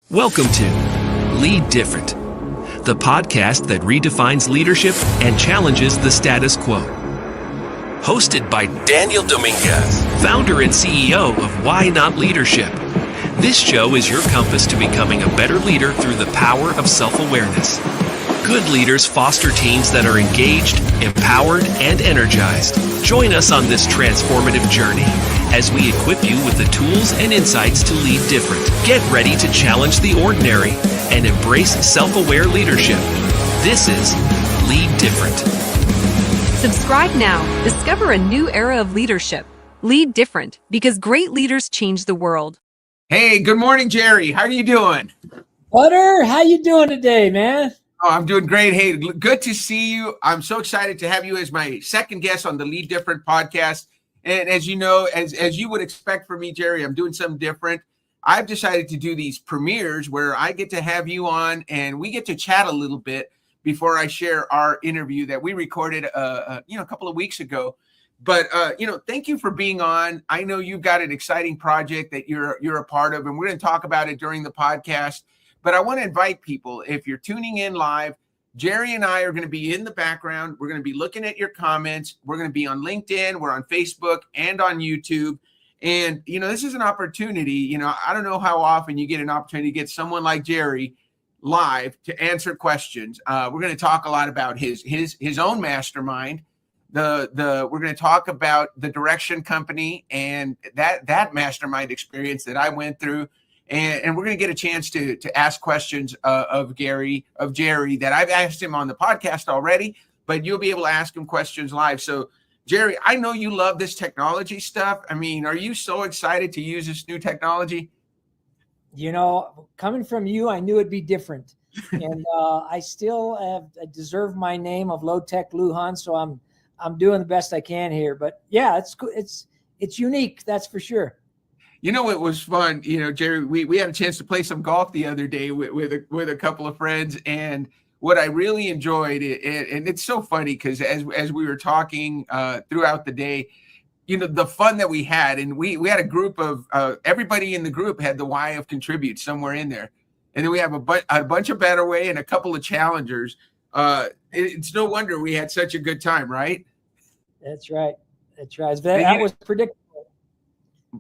Welcome to Lead Different, the podcast that redefines leadership and challenges the status quo. Hosted by Daniel Dominguez, founder and CEO of Why Not Leadership. This show is your compass to becoming a better leader through the power of self-awareness. Good leaders foster teams that are engaged, empowered, and energized. Join us on this transformative journey as we equip you with the tools and insights to lead different. Get ready to challenge the ordinary and embrace self-aware leadership. This is Lead Different. Subscribe now. Discover a new era of leadership. Lead different, because great leaders change the world. Hey, good morning, Jerry. How are you doing? Butter, how you doing today, man? Oh, I'm doing great. Hey, good to see you. I'm so excited to have you as my second guest on the Lead Different podcast. And as you know, as you would expect from me, Jerry, I'm doing something different. I've decided to do these premieres where I get to have you on and we get to chat a little bit before I share our interview that we recorded a couple of weeks ago. But thank you for being on. I know you've got an exciting project that you're a part of, and we're going to talk about it during the podcast. But I want to invite people, if you're tuning in live, Jerry and I are going to be in the background. We're going to be looking at your comments. We're going to be on LinkedIn. We're on Facebook and on YouTube. And, this is an opportunity. I don't know how often you get an opportunity to get someone like Jerry live to answer questions. We're going to talk a lot about his own mastermind. We're going to talk about the Direction Company and that mastermind experience that I went through. And we're going to get a chance to ask questions of Jerry that I've asked him on the podcast already, but you'll be able to ask him questions live. So, Jerry, I know you love this technology stuff. I mean, are you so excited to use this new technology? Coming from you, I knew it'd be different. And I still deserve my name of Low Tech Lujan, so I'm doing the best I can here. But yeah, it's unique, that's for sure. It was fun. Jerry, we had a chance to play some golf the other day with a couple of friends. And what I really enjoyed, and it's so funny because as we were talking throughout the day, the fun that we had, and we had a group of everybody in the group had the Y of contribute somewhere in there. And then we have a bunch of Better Way and a couple of challengers. It's no wonder we had such a good time, right? That's right. That was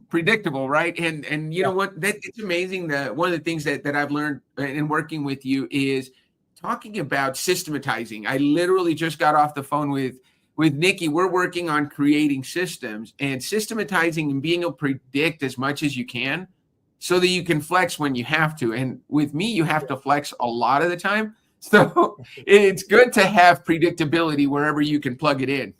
predictable, right? And you know what? It's amazing that one of the things that I've learned in working with you is talking about systematizing. I literally just got off the phone with Nikki. We're working on creating systems and systematizing and being able to predict as much as you can so that you can flex when you have to. And with me, you have to flex a lot of the time. So it's good to have predictability wherever you can plug it in.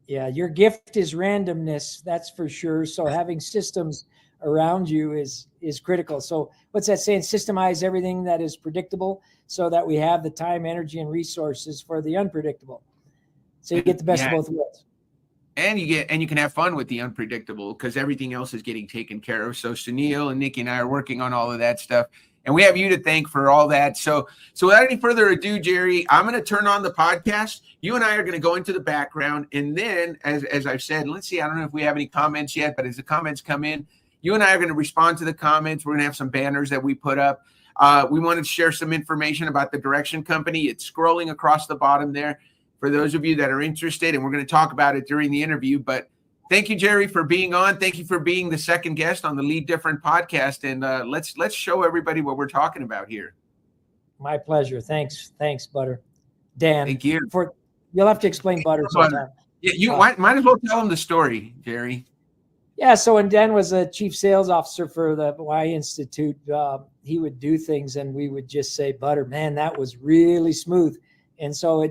Yeah, your gift is randomness, that's for sure. So having systems around you is critical. So what's that saying? Systemize everything that is predictable so that we have the time, energy, and resources for the unpredictable. So you get the best of both worlds. And you can have fun with the unpredictable because everything else is getting taken care of. So Sunil and Nikki and I are working on all of that stuff. And we have you to thank for all that. So without any further ado, Jerry, I'm going to turn on the podcast. You and I are going to go into the background. And then, as I've said, let's see, I don't know if we have any comments yet, but as the comments come in, you and I are going to respond to the comments. We're going to have some banners that we put up. We wanted to share some information about the Direction Company. It's scrolling across the bottom there for those of you that are interested. And we're going to talk about it during the interview. But thank you, Jerry, for being on. Thank you for being the second guest on the Lead Different podcast. And let's show everybody what we're talking about here. My pleasure. Thanks, Butter. Dan. Thank you. You'll have to explain Butter sometime. Yeah, you might as well tell them the story, Jerry. Yeah, so when Dan was a chief sales officer for the Y Institute, he would do things and we would just say, Butter, man, that was really smooth. And so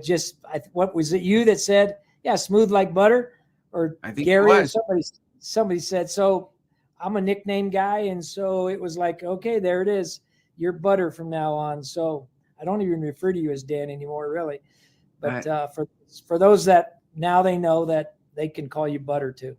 what was it you that said, yeah, smooth like butter? Or I think Gary or somebody said, so I'm a nickname guy. And so it was like, okay, there it is. You're Butter from now on. So I don't even refer to you as Dan anymore, really. But for those that now they know that they can call you Butter too.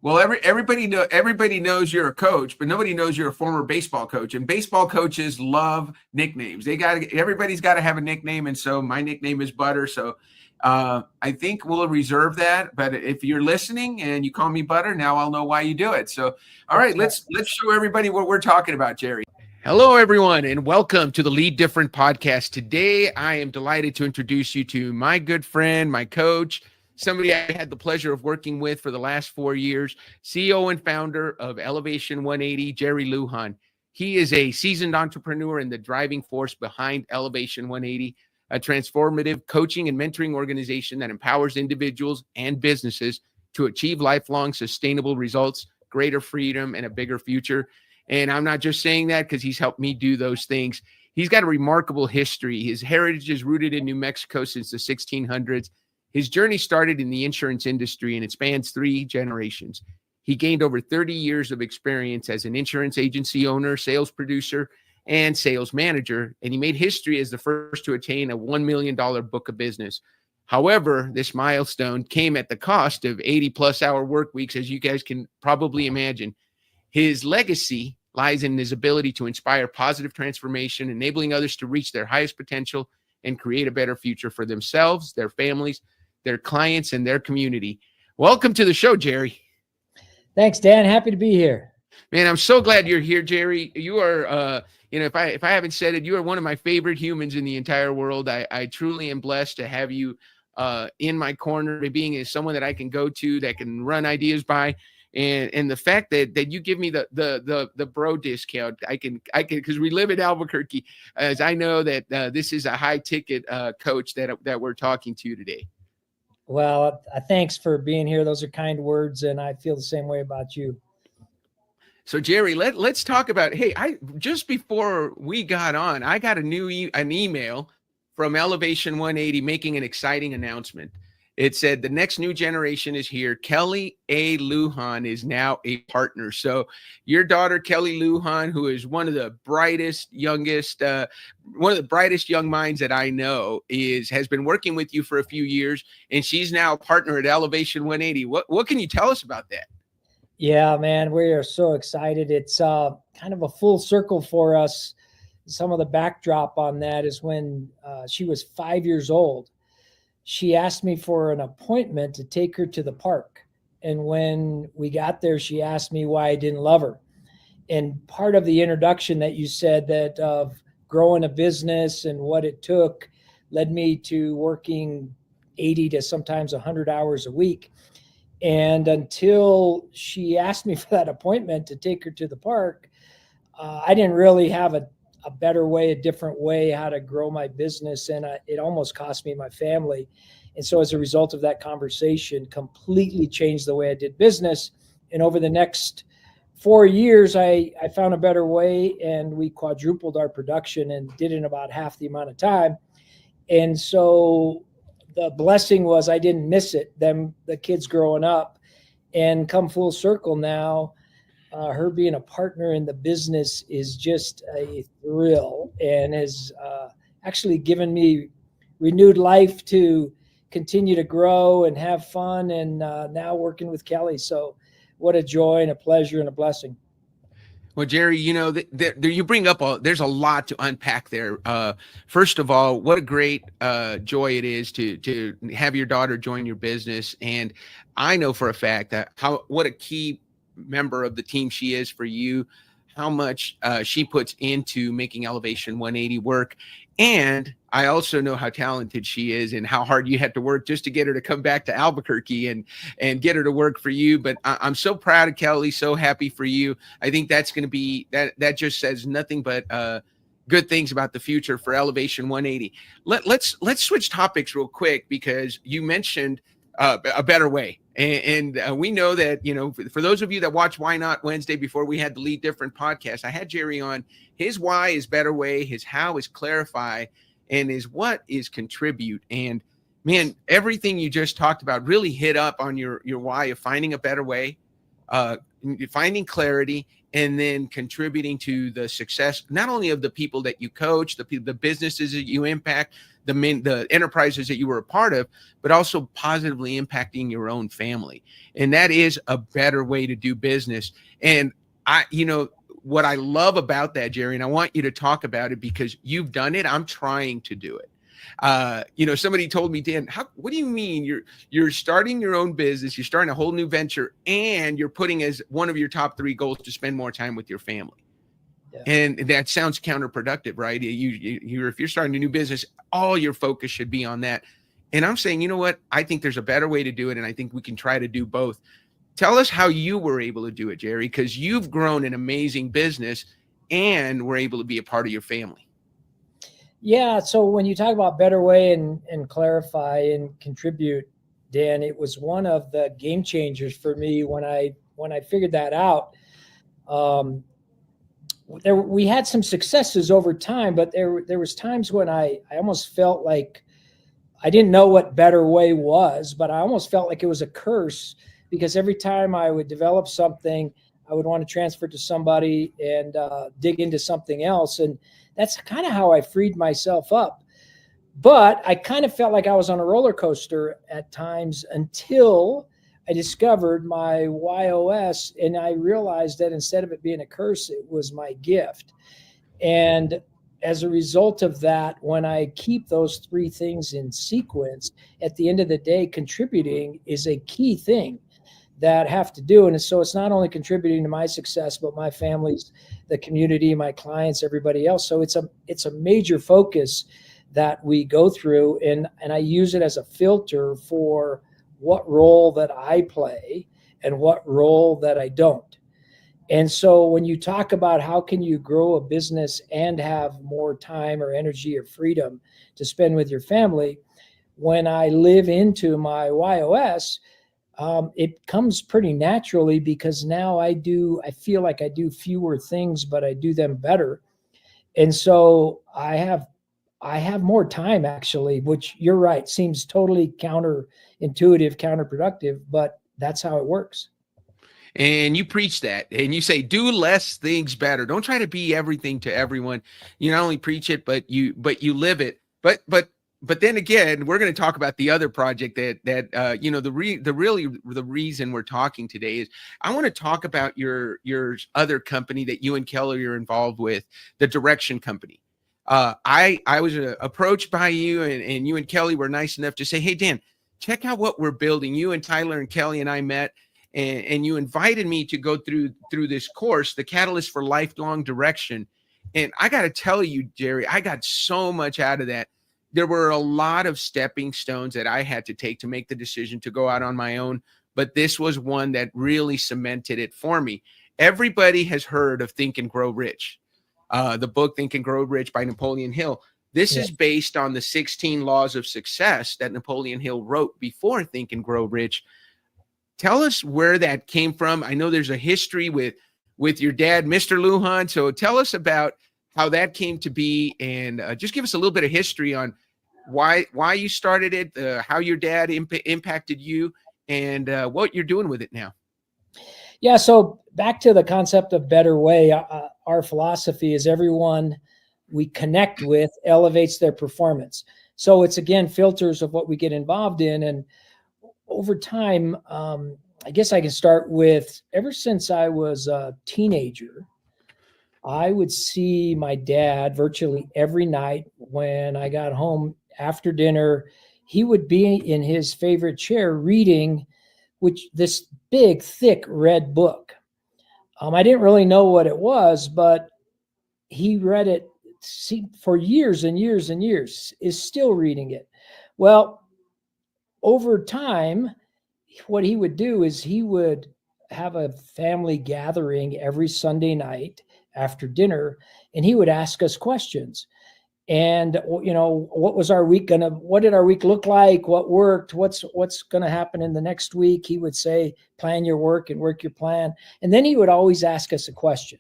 Well, everybody knows you're a coach, but nobody knows you're a former baseball coach. And baseball coaches love nicknames. Everybody's got to have a nickname. And so my nickname is Butter. So I think we'll reserve that. But if you're listening and you call me Butter, now I'll know why you do it. So, all right, let's show everybody what we're talking about, Jerry. Hello, everyone, and welcome to the Lead Different podcast. Today, I am delighted to introduce you to my good friend, my coach, somebody I had the pleasure of working with for the last 4 years, CEO and founder of Elevation 180, Jerry Lujan. He is a seasoned entrepreneur and the driving force behind Elevation 180, a transformative coaching and mentoring organization that empowers individuals and businesses to achieve lifelong sustainable results, greater freedom, and a bigger future. And I'm not just saying that because he's helped me do those things. He's got a remarkable history. His heritage is rooted in New Mexico since the 1600s. His journey started in the insurance industry, and it spans 3 generations. He gained over 30 years of experience as an insurance agency owner, sales producer, and sales manager, and he made history as the first to attain a $1 million book of business. However, this milestone came at the cost of 80-plus hour work weeks, as you guys can probably imagine. His legacy lies in his ability to inspire positive transformation, enabling others to reach their highest potential and create a better future for themselves, their families, their clients, and their community. Welcome to the show, Jerry. Thanks, Dan. Happy to be here. Man, I'm so glad you're here, Jerry. You are, if I haven't said it, you are one of my favorite humans in the entire world. I truly am blessed to have you in my corner, being as someone that I can go to, that can run ideas by. And the fact that you give me the bro discount, I can because we live in Albuquerque, as I know that this is a high ticket coach that we're talking to today. Well, thanks for being here. Those are kind words, and I feel the same way about you. So Jerry, let's talk about. Hey, just before we got on, I got an email from Elevation 180 making an exciting announcement. It said the next new generation is here. 𝘁cie A. Lujan is now a partner. So your daughter, 𝘁cie Lujan, who is one of the brightest, youngest, one of the brightest young minds that I know, has been working with you for a few years, and she's now a partner at Elevation 180. What can you tell us about that? Yeah, man, we are so excited. It's kind of a full circle for us. Some of the backdrop on that is when she was 5 years old. She asked me for an appointment to take her to the park. And when we got there, she asked me why I didn't love her. And part of the introduction that you said that of growing a business and what it took led me to working 80 to sometimes 100 hours a week. And until she asked me for that appointment to take her to the park, I didn't really have a better way, a different way how to grow my business. And it almost cost me my family. And so as a result of that conversation, completely changed the way I did business. And over the next 4 years, I found a better way, and we quadrupled our production and did it in about half the amount of time. And so the blessing was I didn't miss it, the kids growing up, and come full circle now. Her being a partner in the business is just a thrill, and has actually given me renewed life to continue to grow and have fun, and now working with 𝘁cie. So what a joy and a pleasure and a blessing. Well, Jerry, you bring up there's a lot to unpack there. First of all, what a great joy it is to have your daughter join your business. And I know for a fact that what a key member of the team she is for you, how much she puts into making Elevation 180 work. And I also know how talented she is and how hard you had to work just to get her to come back to Albuquerque and get her to work for you. But I'm so proud of 𝘁cie, so happy for you. I think that's going to be, that just says nothing but good things about the future for Elevation 180. Let's switch topics real quick, because you mentioned a better way. And we know that, for those of you that watch Why Not Wednesday before we had the Lead Different podcast, I had Jerry on. His why is better way, his how is clarify, and his what is contribute. And man, everything you just talked about really hit up on your why of finding a better way, finding clarity, and then contributing to the success, not only of the people that you coach, the businesses that you impact, the enterprises that you were a part of, but also positively impacting your own family. And that is a better way to do business. And what I love about that, Jerry, and I want you to talk about it because you've done it. I'm trying to do it. Somebody told me, Dan, what do you mean you're starting your own business, you're starting a whole new venture, and you're putting as one of your top 3 goals to spend more time with your family? And that sounds counterproductive, right? If you're starting a new business, all your focus should be on that. And I'm saying, you know what? I think there's a better way to do it. And I think we can try to do both. Tell us how you were able to do it, Jerry, because you've grown an amazing business and were able to be a part of your family. Yeah. So when you talk about better way and clarify and contribute, Dan, it was one of the game changers for me when I figured that out. We had some successes over time, but there was times when I almost felt like I didn't know what better way was, but I almost felt like it was a curse, because every time I would develop something, I would want to transfer to somebody and dig into something else. And that's kind of how I freed myself up. But I kind of felt like I was on a roller coaster at times until I discovered my YOS, and I realized that instead of it being a curse, it was my gift. And as a result of that, when I keep those three things in sequence, at the end of the day, contributing is a key thing that I have to do. And so it's not only contributing to my success, but my family's, the community, my clients, everybody else. So it's a major focus that we go through, and I use it as a filter for what role that I play and what role that I don't. And so when you talk about how can you grow a business and have more time or energy or freedom to spend with your family, when I live into my YOS, it comes pretty naturally, because now I feel like I do fewer things, but I do them better. And so I have more time, actually, which, you're right, seems totally counterintuitive, counterproductive, but that's how it works. And you preach that, and you say, do less things better. Don't try to be everything to everyone. You not only preach it, but you live it. But then again, we're going to talk about the other project that the reason we're talking today is I want to talk about your other company that you and Kelly are involved with, the Direction Company. I was approached by you, and you and Kelly were nice enough to say, hey, Dan, check out what we're building. You and Tyler and Kelly and I met, and you invited me to go through this course, the Catalyst for Lifelong Direction. And I got to tell you, Jerry, I got so much out of that. There were a lot of stepping stones that I had to take to make the decision to go out on my own, but this was one that really cemented it for me. Everybody has heard of Think and Grow Rich. The book Think and Grow Rich by Napoleon Hill. This is based on the 16 laws of success that Napoleon Hill wrote before Think and Grow Rich. Tell us where that came from. I know there's a history with your dad, Mr. Lujan. So tell us about how that came to be, and just give us a little bit of history on why you started it, how your dad impacted you, and what you're doing with it now. Yeah. So back to the concept of better way, our philosophy is everyone we connect with elevates their performance. So it's, again, filters of what we get involved in. And over time, I guess I can start with, ever since I was a teenager, I would see my dad virtually every night when I got home after dinner. He would be in his favorite chair reading this big, thick red book. I didn't really know what it was, but he read it for years and years and years, is still reading it. Well, over time, what he would do is he would have a family gathering every Sunday night after dinner, and he would ask us questions. And, what was our week what did our week look like? What worked? What's going to happen in the next week? He would say, plan your work and work your plan. And then he would always ask us a question,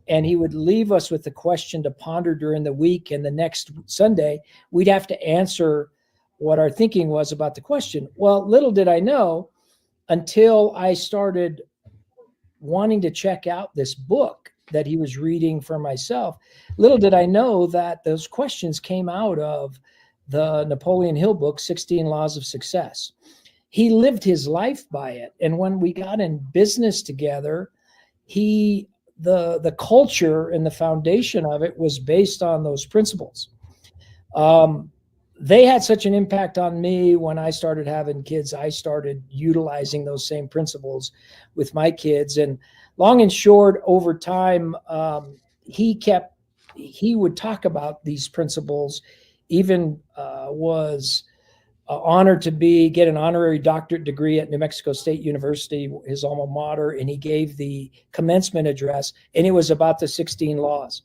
and he would leave us with a question to ponder during the week. And the next Sunday, we'd have to answer what our thinking was about the question. Well, little did I know, until I started wanting to check out this book that he was reading for myself, little did I know that those questions came out of the Napoleon Hill book, 16 Laws of Success. He lived his life by it. And when we got in business together, the culture and the foundation of it was based on those principles. They had such an impact on me. When I started having kids, I started utilizing those same principles with my kids. And long and short, over time, he would talk about these principles, even was honored to get an honorary doctorate degree at New Mexico State University, his alma mater, and he gave the commencement address, and it was about the 16 laws.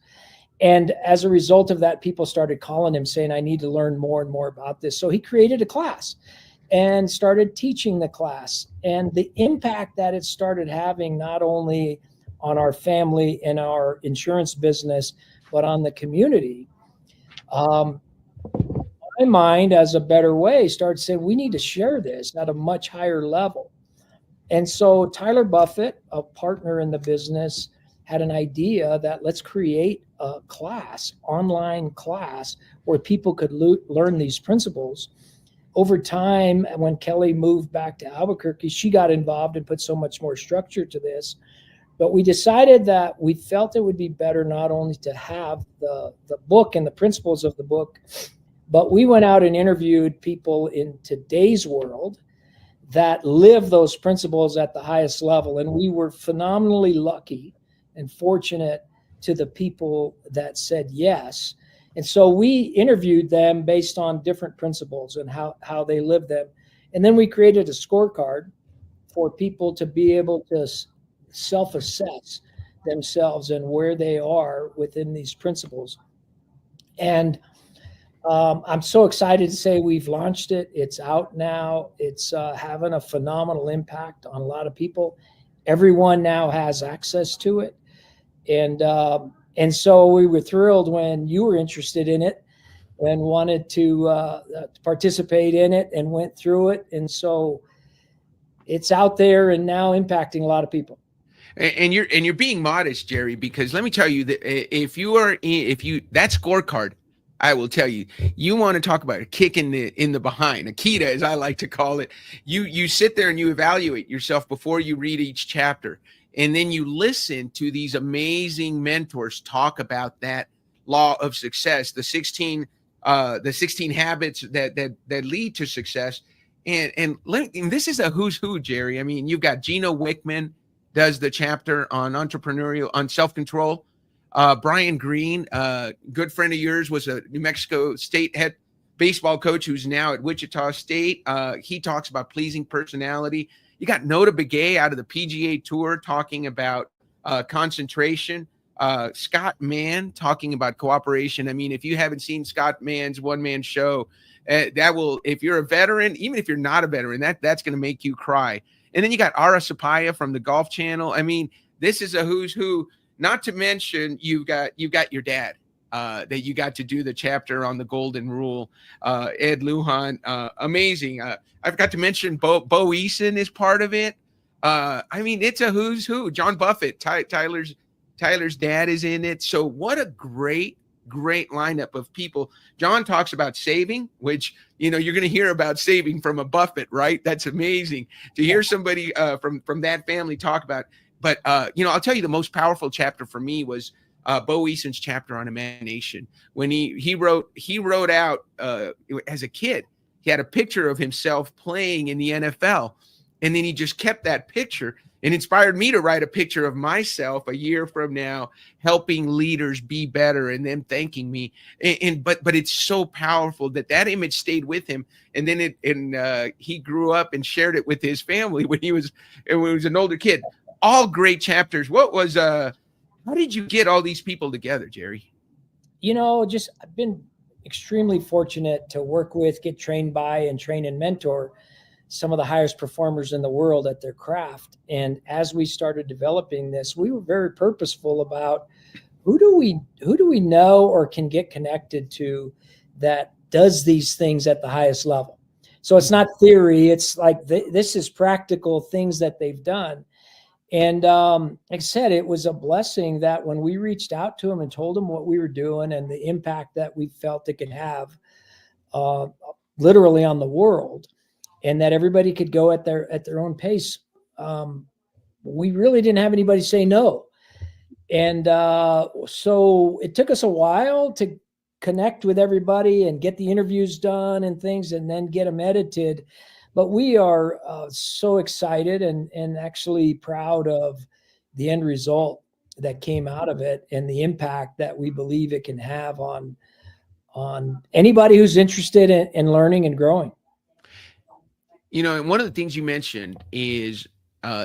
And as a result of that, people started calling him saying, I need to learn more and more about this. So he created a class and started teaching the class, and the impact that it started having, not only on our family and our insurance business, but on the community. My mind, as a better way, started saying we need to share this at a much higher level. And so Tyler Buffett, a partner in the business, had an idea that let's create a class, online class, where people could learn these principles. Over time, when Kelly moved back to Albuquerque, she got involved and put so much more structure to this. But we decided that we felt it would be better not only to have the book and the principles of the book, but we went out and interviewed people in today's world that live those principles at the highest level. And we were phenomenally lucky and fortunate to the people that said yes. And so we interviewed them based on different principles and how they live them. And then we created a scorecard for people to be able to self-assess themselves and where they are within these principles. And I'm so excited to say we've launched it. It's out now. It's having a phenomenal impact on a lot of people. Everyone now has access to it. And so we were thrilled when you were interested in it and wanted to participate in it and went through it. And so it's out there and now impacting a lot of people. And you're being modest, Jerry, because let me tell you that if that scorecard, I will tell you, you want to talk about a kick in the behind, a 𝘁cie_𝗱𝘆, as I like to call it. You sit there and you evaluate yourself before you read each chapter, and then you listen to these amazing mentors talk about that law of success, the 16 habits that lead to success, and this is a who's who, Jerry. I mean, you've got Gino Wickman does the chapter on self-control. Brian Green, good friend of yours, was a New Mexico State head baseball coach who's now at Wichita State. He talks about pleasing personality. You got Nota Begay out of the PGA Tour talking about concentration. Scott Mann talking about cooperation. I mean, if you haven't seen Scott Mann's one-man show, that will, if you're a veteran, even if you're not a veteran, that's going to make you cry. And then you got Ara Sapaya from the Golf Channel. I mean, this is a who's who. Not to mention, you've got your dad that you got to do the chapter on the Golden Rule. Ed Lujan, amazing. I've got to mention Bo Eason is part of it. I mean, it's a who's who. John Buffett, Tyler's dad, is in it. So what a great lineup of people. John talks about saving, which, you're going to hear about saving from a Buffett, right? That's amazing to hear somebody from that family talk about. But, I'll tell you, the most powerful chapter for me was Bo Eason's chapter on imagination. When he wrote out as a kid, he had a picture of himself playing in the NFL. And then he just kept that picture and inspired me to write a picture of myself a year from now, helping leaders be better and them thanking me. But it's so powerful that image stayed with him. And then he grew up and shared it with his family when he was an older kid. All great chapters. How did you get all these people together, Jerry? I've been extremely fortunate to work with, get trained by, and train and mentor some of the highest performers in the world at their craft. And as we started developing this, we were very purposeful about who do we know or can get connected to that does these things at the highest level. So it's not theory. It's like this is practical things that they've done. And like I said, it was a blessing that when we reached out to them and told them what we were doing and the impact that we felt it could have literally on the world, and that everybody could go at their own pace, we really didn't have anybody say no. And so it took us a while to connect with everybody and get the interviews done and things, and then get them edited. But we are so excited and actually proud of the end result. that came out of it and the impact that we believe it can have on anybody who's interested in learning and growing. And one of the things you mentioned is,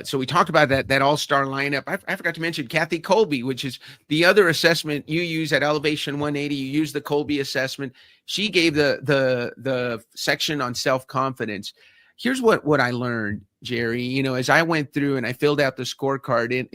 so we talked about that all-star lineup. I forgot to mention 𝘁cie𝗱𝘆, which is the other assessment you use at Elevation 180. You use the 𝘁cie assessment. She gave the section on self-confidence. Here's what I learned, Jerry. As I went through and I filled out the scorecard,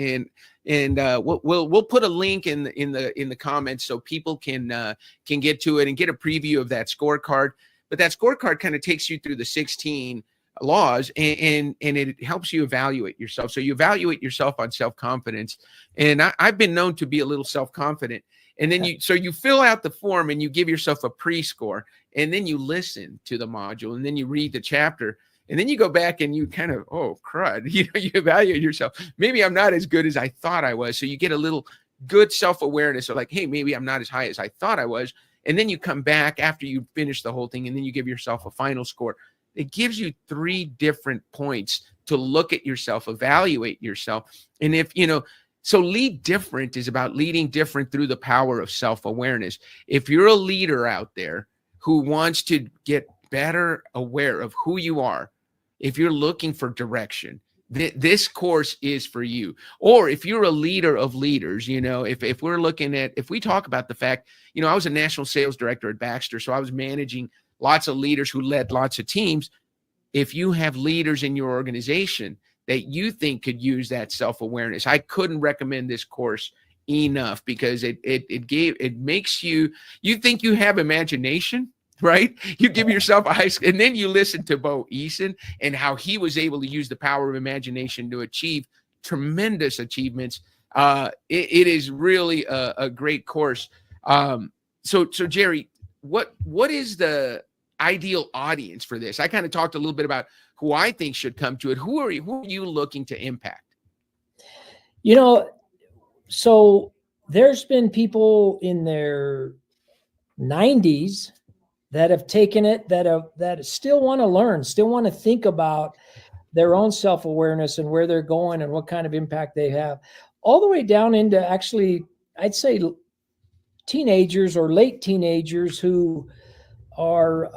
and we'll put a link in the comments so people can get to it and get a preview of that scorecard. But that scorecard kind of takes you through the 16 laws and it helps you evaluate yourself. So you evaluate yourself on self-confidence. And I've been known to be a little self-confident. And then you fill out the form and you give yourself a pre-score, and then you listen to the module, and then you read the chapter, and then you go back and you kind of, oh crud, you evaluate yourself. Maybe I'm not as good as I thought I was. So you get a little good self-awareness of like, hey, maybe I'm not as high as I thought I was. And then you come back after you finish the whole thing, and then you give yourself a final score. It gives you 3 different points to look at yourself, evaluate yourself. And so lead different is about leading different through the power of self-awareness. If you're a leader out there who wants to get better aware of who you are, if you're looking for direction, this course is for you. Or if you're a leader of leaders, if we're looking at, if we talk about the fact, I was a national sales director at Baxter, so I was managing lots of leaders who led lots of teams. If you have leaders in your organization that you think could use that self-awareness, I couldn't recommend this course enough, because it makes you think you have imagination, right? You give yourself a high school, and then you listen to Bo Eason and how he was able to use the power of imagination to achieve tremendous achievements. It is really a great course. So Jerry, what is the ideal audience for this? I kind of talked a little bit about who I think should come to it. Who are you looking to impact? So there's been people in their 90s that have taken it, that still want to learn, still want to think about their own self-awareness and where they're going and what kind of impact they have, all the way down into, actually, I'd say teenagers or late teenagers who are,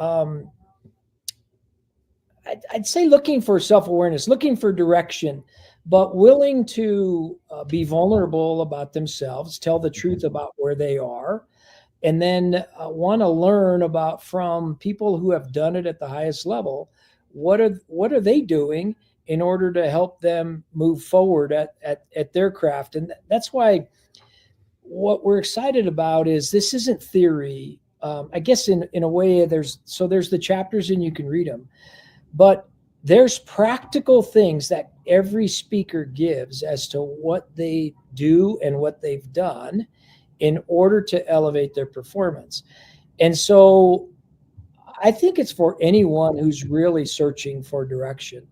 I'd say looking for self-awareness, looking for direction, but willing to be vulnerable about themselves, tell the truth about where they are, and then want to learn about from people who have done it at the highest level. What are they doing in order to help them move forward at their craft? And that's why what we're excited about is this isn't theory. I guess in a way there's the chapters and you can read them, but there's practical things that every speaker gives as to what they do and what they've done in order to elevate their performance. And so I think it's for anyone who's really searching for direction.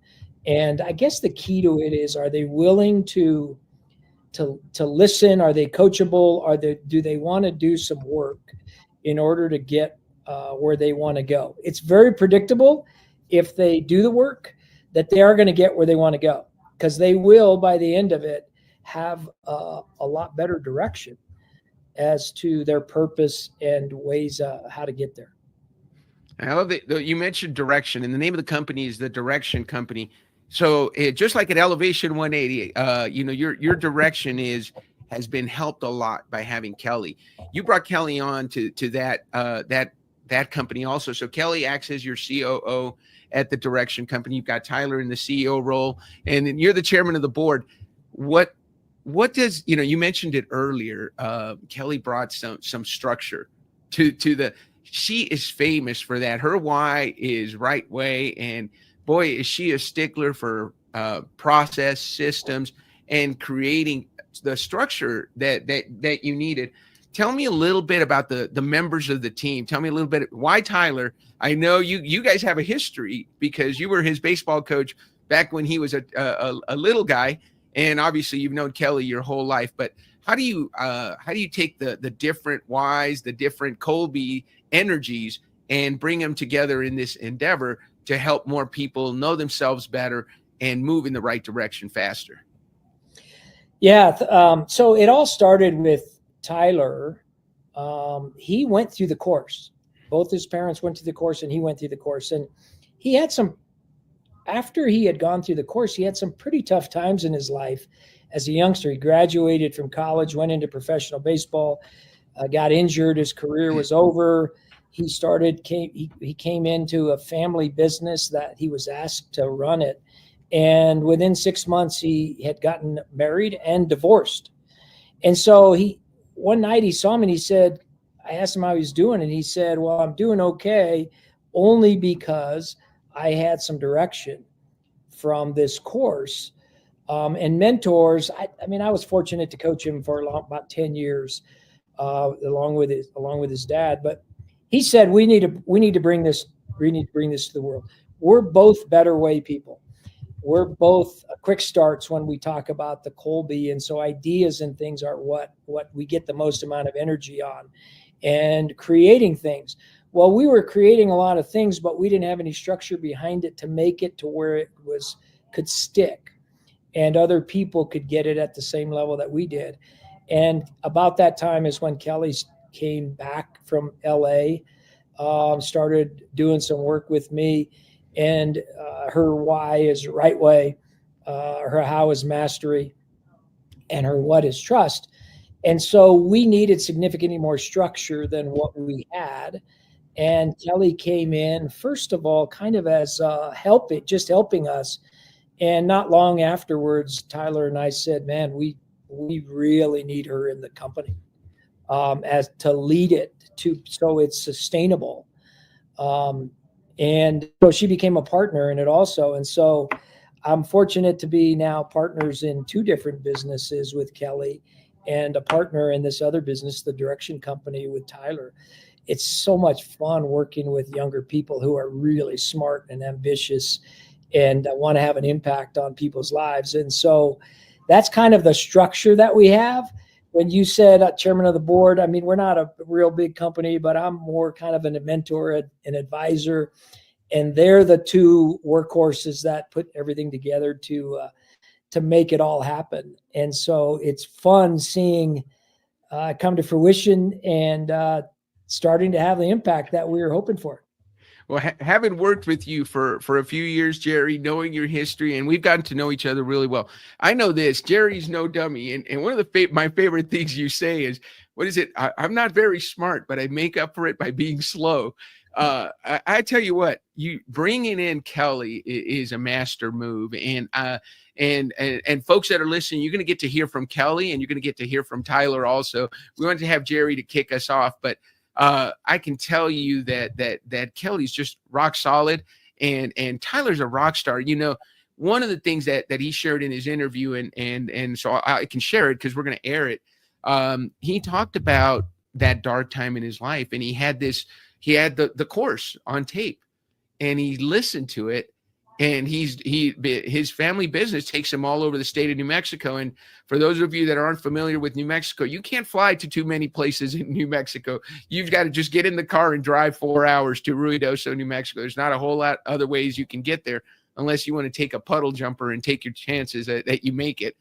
And I guess the key to it is, are they willing to listen? Are they coachable? Do they want to do some work in order to get where they want to go? It's very predictable if they do the work that they are going to get where they want to go, because they will, by the end of it, have a lot better direction as to their purpose and ways how to get there. I love that you mentioned direction, and the name of the company is the Direction Company. So just like at Elevation 180, your direction has been helped a lot by having Kelly. You brought Kelly on to that company also. So Kelly acts as your COO at the Direction Company. You've got Tyler in the CEO role, and then you're the chairman of the board. What does, you mentioned it earlier, Kelly brought some structure to the, she is famous for that. Her why is right way. And boy, is she a stickler for process, systems, and creating the structure that you needed. Tell me a little bit about the members of the team. Tell me a little bit why Tyler. I know you guys have a history because you were his baseball coach back when he was a little guy, and obviously you've known Kelly your whole life. But how do you take the different whys, the different 𝘁cie energies, and bring them together in this endeavor to help more people know themselves better and move in the right direction faster? Yeah. So it all started with Tyler. He went through the course. Both his parents went through the course, and he went through the course. And he had after he had gone through the course, he had some pretty tough times in his life as a youngster. He graduated from college, went into professional baseball, got injured. His career was over. He came into a family business that he was asked to run it. And within 6 months, he had gotten married and divorced. And so one night he saw me and he said, I asked him how he was doing. And he said, well, I'm doing okay, only because I had some direction from this course. And mentors. I mean, I was fortunate to coach him for about 10 years, along with his dad. But he said, we need to bring this to the world. We're both better way people. We're both quick starts when we talk about the 𝘁cie_𝗱𝘆. And so ideas and things are what we get the most amount of energy on, and creating things. Well, we were creating a lot of things, but we didn't have any structure behind it to make it to where it could stick and other people could get it at the same level that we did. And about that time is when 𝘁cie came back from LA, started doing some work with me. And her why is right way, her how is mastery, and her what is trust. And so we needed significantly more structure than what we had. And 𝘁cie came in, first of all, kind of as helping us. And not long afterwards, Tyler and I said, man, we really need her in the company, as to lead it so it's sustainable. And so she became a partner in it also. And so I'm fortunate to be now partners in 2 different businesses with 𝘁cie, and a partner in this other business, the Direction Company, with Tyler. It's so much fun working with younger people who are really smart and ambitious and want to have an impact on people's lives. And so that's kind of the structure that we have. When you said chairman of the board, I mean, we're not a real big company, but I'm more kind of a mentor, an advisor, and they're the 2 workhorses that put everything together to make it all happen. And so it's fun seeing come to fruition and starting to have the impact that we were hoping for. Well, having worked with you for a few years, Jerry, knowing your history, and we've gotten to know each other really well. I know this, Jerry's no dummy. And one of my favorite things you say is, what is it? I'm not very smart, but I make up for it by being slow. I tell you what, you bringing in 𝘁cie is a master move. And folks that are listening, you're going to get to hear from 𝘁cie, and you're going to get to hear from Tyler also. We wanted to have Jerry to kick us off, but I can tell you that 𝘁cie's just rock solid, and Tyler's a rock star. You know, one of the things that he shared in his interview, and so I can share it because we're going to air it. He talked about that dark time in his life, and he had the course on tape, and he listened to it. And his family business takes him all over the state of New Mexico. And for those of you that aren't familiar with New Mexico, you can't fly to too many places in New Mexico. You've got to just get in the car and drive 4 hours to Ruidoso, New Mexico. There's not a whole lot other ways you can get there unless you want to take a puddle jumper and take your chances that you make it.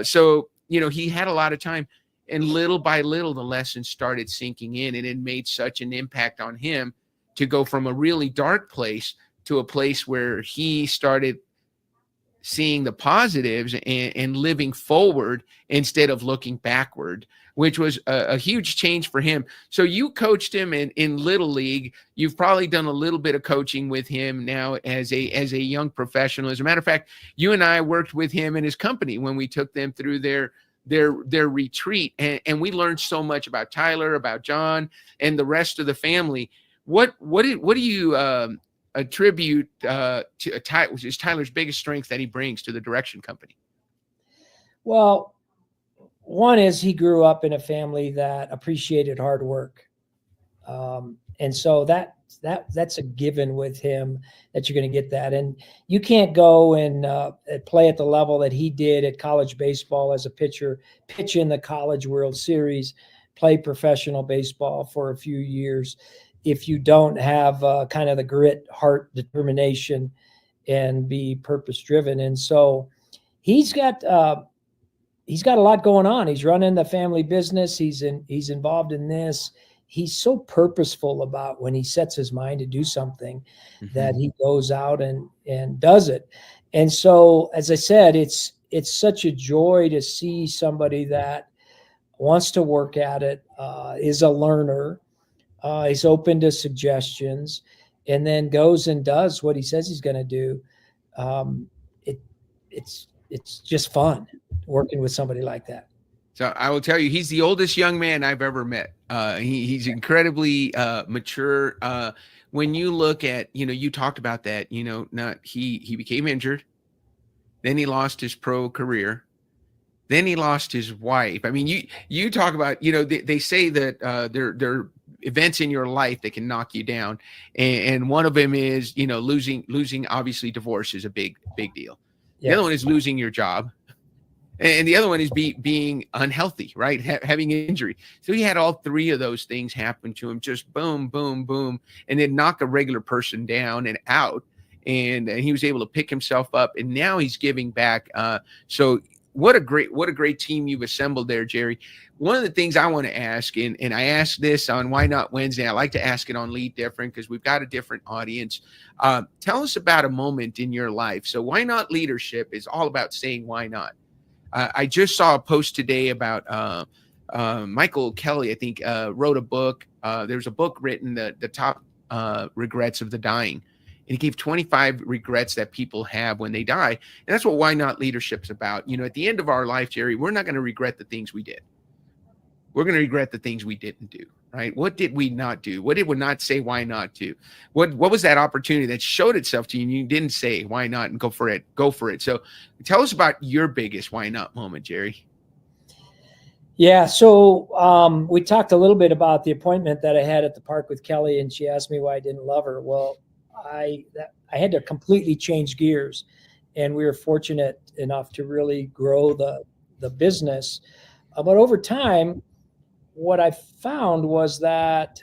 So, you know, he had a lot of time, and little by little, the lessons started sinking in, and it made such an impact on him to go from a really dark place to a place where he started seeing the positives and living forward instead of looking backward, which was a huge change for him. So you coached him in Little League. You've probably done a little bit of coaching with him now as a young professional. As a matter of fact, you and I worked with him in his company when we took them through their retreat. And we learned so much about Tyler, about John, and the rest of the family. What do you attribute which is Tyler's biggest strength that he brings to the Direction Company? Well, one is he grew up in a family that appreciated hard work. And so that's a given with him, that you're going to get that. And you can't go and play at the level that he did at college baseball as a pitcher, pitch in the College World Series, play professional baseball for a few years, if you don't have kind of the grit, heart, determination, and be purpose driven. And so he's got he's got a lot going on. He's running the family business. He's involved in this. He's so purposeful about when he sets his mind to do something that he goes out and does it. And so, as I said, it's such a joy to see somebody that wants to work at it, is a learner, is open to suggestions, and then goes and does what he says he's going to do. It's just fun working with somebody like that. So I will tell you, he's the oldest young man I've ever met. He's incredibly mature. When you look at, you talked about that, he became injured, then he lost his pro career, then he lost his wife. I mean, you talk about, they say that there are events in your life that can knock you down, and one of them is, losing. Obviously, divorce is a big deal. The other one is losing your job. And the other one is being unhealthy, right? Having an injury. So he had all three of those things happen to him, just boom, boom, boom, and then knock a regular person down and out. And he was able to pick himself up, and now he's giving back. So what a great team you've assembled there, Jerry. One of the things I want to ask, and I asked this on Why Not Wednesday, I like to ask it on Lead Different because we've got a different audience. Tell us about a moment in your life. So Why Not Leadership is all about saying why not. I just saw a post today about Michael Kelly, I think, wrote a book. There's a book written, the top regrets of the dying. And he gave 25 regrets that people have when they die. And that's what Why Not Leadership's about. At the end of our life, Jerry, we're not going to regret the things we did. We're going to regret the things we didn't do, right? What did we not do? What did we not say why not to? What was that opportunity that showed itself to you and you didn't say why not and go for it? Go for it. So tell us about your biggest why not moment, Jerry. Yeah, so we talked a little bit about the appointment that I had at the park with Kelly, and she asked me why I didn't love her. Well, I had to completely change gears, and we were fortunate enough to really grow the business. But over time, what I found was that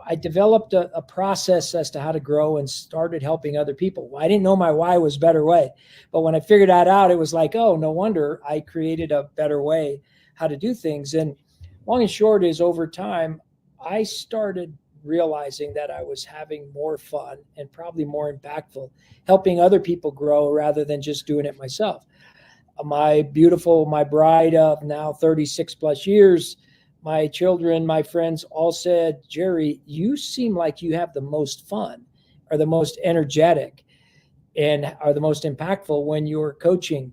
I developed a process as to how to grow and started helping other people. I didn't know my why was better way, but when I figured that out, it was like, oh, no wonder I created a better way how to do things. And long and short is, over time, I started realizing that I was having more fun and probably more impactful helping other people grow rather than just doing it myself. My bride of now 36 plus years, my children, my friends all said, Jerry, you seem like you have the most fun, are the most energetic, and are the most impactful when you're coaching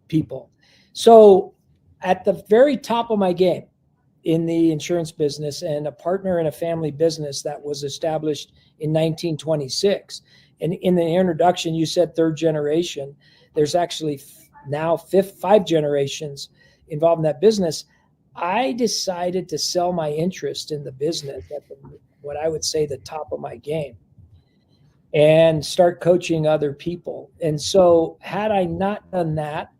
people. So at the very top of my game in the insurance business, and a partner in a family business that was established in 1926. And in the introduction, you said third generation. There's actually now five generations involved in that business. I decided to sell my interest in the business at what I would say the top of my game and start coaching other people. And so had I not done that,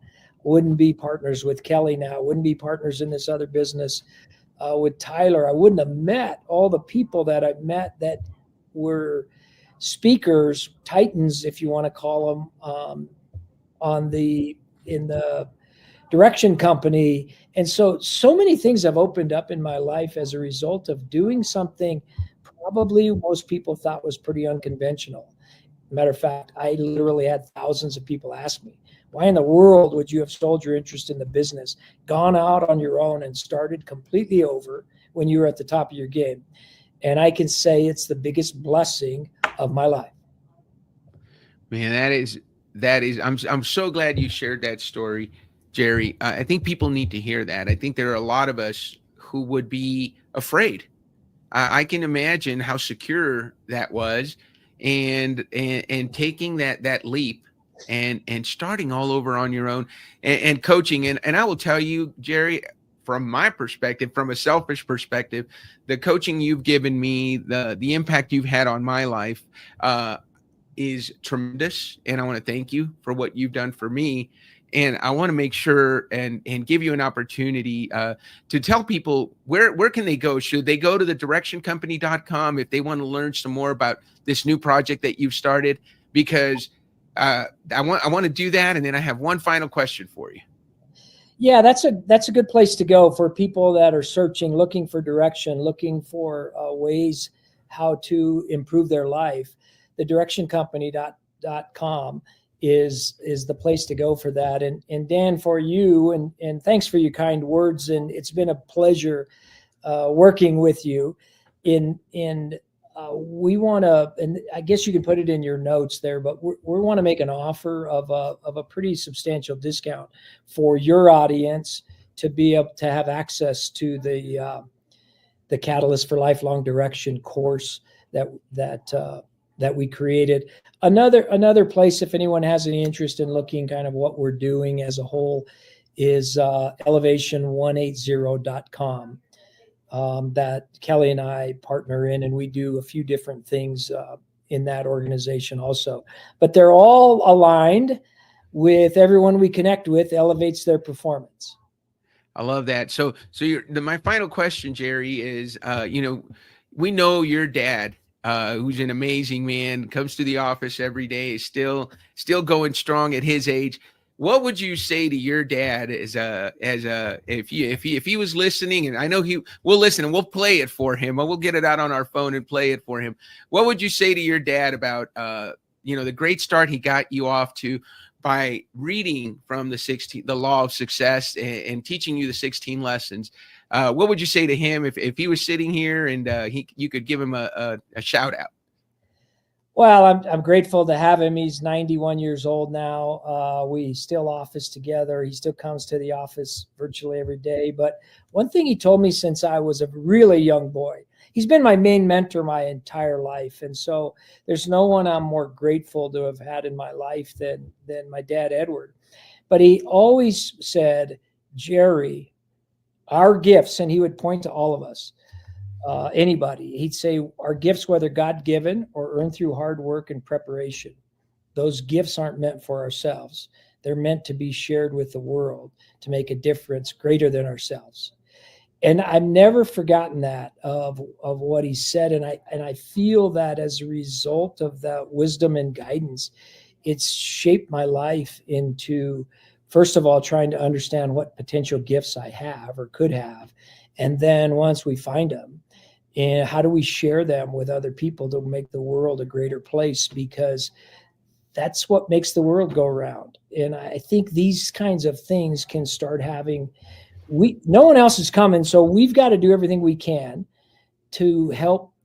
wouldn't be partners with Kelly now, wouldn't be partners in this other business with Tyler. I wouldn't have met all the people that I met that were speakers, titans, if you want to call them, in the direction company. And so many things have opened up in my life as a result of doing something probably most people thought was pretty unconventional. Matter of fact, I literally had thousands of people ask me, why in the world would you have sold your interest in the business, gone out on your own and started completely over when you were at the top of your game? And I can say it's the biggest blessing of my life. Man, that is, I'm so glad you shared that story, Jerry. I think people need to hear that. I think there are a lot of us who would be afraid. I can imagine how secure that was, and taking that leap and starting all over on your own and coaching. And I will tell you, Jerry, from my perspective, from a selfish perspective, the coaching you've given me, the impact you've had on my life, is tremendous. And I want to thank you for what you've done for me. And I want to make sure and give you an opportunity to tell people where can they go? Should they go to the directioncompany.com if they want to learn some more about this new project that you've started? Because I want to do that. And then I have one final question for you. Yeah, that's a good place to go for people that are searching, looking for direction, looking for ways how to improve their life. The directioncompany.com is the place to go for that. And Dan, for you, and thanks for your kind words. And it's been a pleasure working with you. We want to, and I guess you can put it in your notes there, but we want to make an offer of a pretty substantial discount for your audience to be able to have access to the Catalyst for Lifelong Direction course that we created. Another place, if anyone has any interest in looking kind of what we're doing as a whole, is elevation180.com. That Kelly and I partner in, and we do a few different things in that organization also. But they're all aligned with everyone we connect with elevates their performance. I love that. So my final question, Jerry, is, we know your dad, who's an amazing man, comes to the office every day, is still going strong at his age. What would you say to your dad if he was listening? And I know he will listen, and we'll play it for him, or we'll get it out on our phone and play it for him. What would you say to your dad about the great start he got you off to by reading from the Law of Success and teaching you the 16 lessons? What would you say to him if he was sitting here and you could give him a shout out? Well, I'm grateful to have him. He's 91 years old now. We still office together. He still comes to the office virtually every day. But one thing he told me since I was a really young boy, he's been my main mentor my entire life. And so there's no one I'm more grateful to have had in my life than my dad, Edward. But he always said, Jerry, our gifts, and he would point to all of us, anybody. He'd say our gifts, whether God-given or earned through hard work and preparation, those gifts aren't meant for ourselves. They're meant to be shared with the world to make a difference greater than ourselves. And I've never forgotten that of what he said. And I feel that as a result of that wisdom and guidance, it's shaped my life into, first of all, trying to understand what potential gifts I have or could have. And then once we find them, and how do we share them with other people to make the world a greater place? Because that's what makes the world go around. And I think these kinds of things can start having, no one else is coming, so we've got to do everything we can to help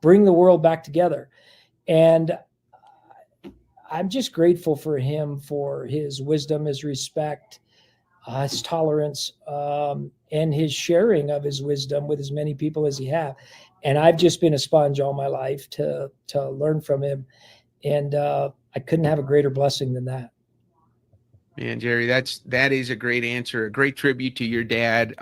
bring the world back together. And I'm just grateful for him, for his wisdom, his respect, his tolerance, and his sharing of his wisdom with as many people as he have. And I've just been a sponge all my life to learn from him. And I couldn't have a greater blessing than that. Man, Jerry, that is a great answer, a great tribute to your dad.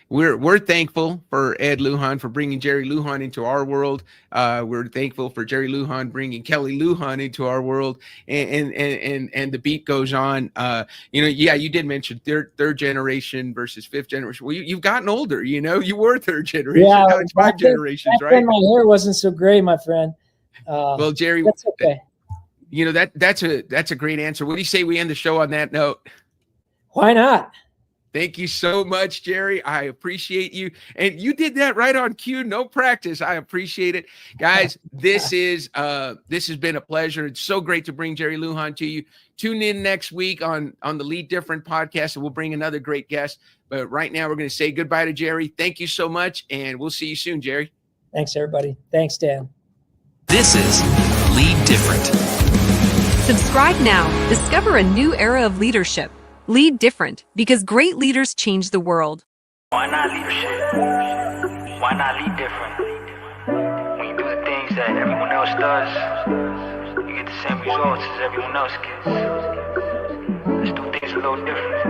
We're thankful for Ed Lujan for bringing Jerry Lujan into our world. We're thankful for Jerry Lujan bringing Kelly Lujan into our world, and the beat goes on. You did mention third generation versus fifth generation. Well, you've gotten older. You were third generation. Yeah, now it's five generations, right? Then my hair wasn't so gray, my friend. Well, Jerry, that's okay. That's a great answer. What do you say we end the show on that note? Why not? Thank you so much, Jerry. I appreciate you. And you did that right on cue. No practice. I appreciate it. Guys, this has been a pleasure. It's so great to bring Jerry Lujan to you. Tune in next week on the Lead Different podcast, and we'll bring another great guest. But right now, we're going to say goodbye to Jerry. Thank you so much, and we'll see you soon, Jerry. Thanks, everybody. Thanks, Dan. This is Lead Different. Subscribe now. Discover a new era of leadership. Lead different, because great leaders change the world. Why not leadership? Why not lead different? When you do the things that everyone else does, you get the same results as everyone else gets. Let's do things a little different.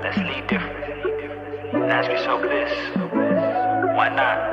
Let's lead different. And ask yourself this: why not?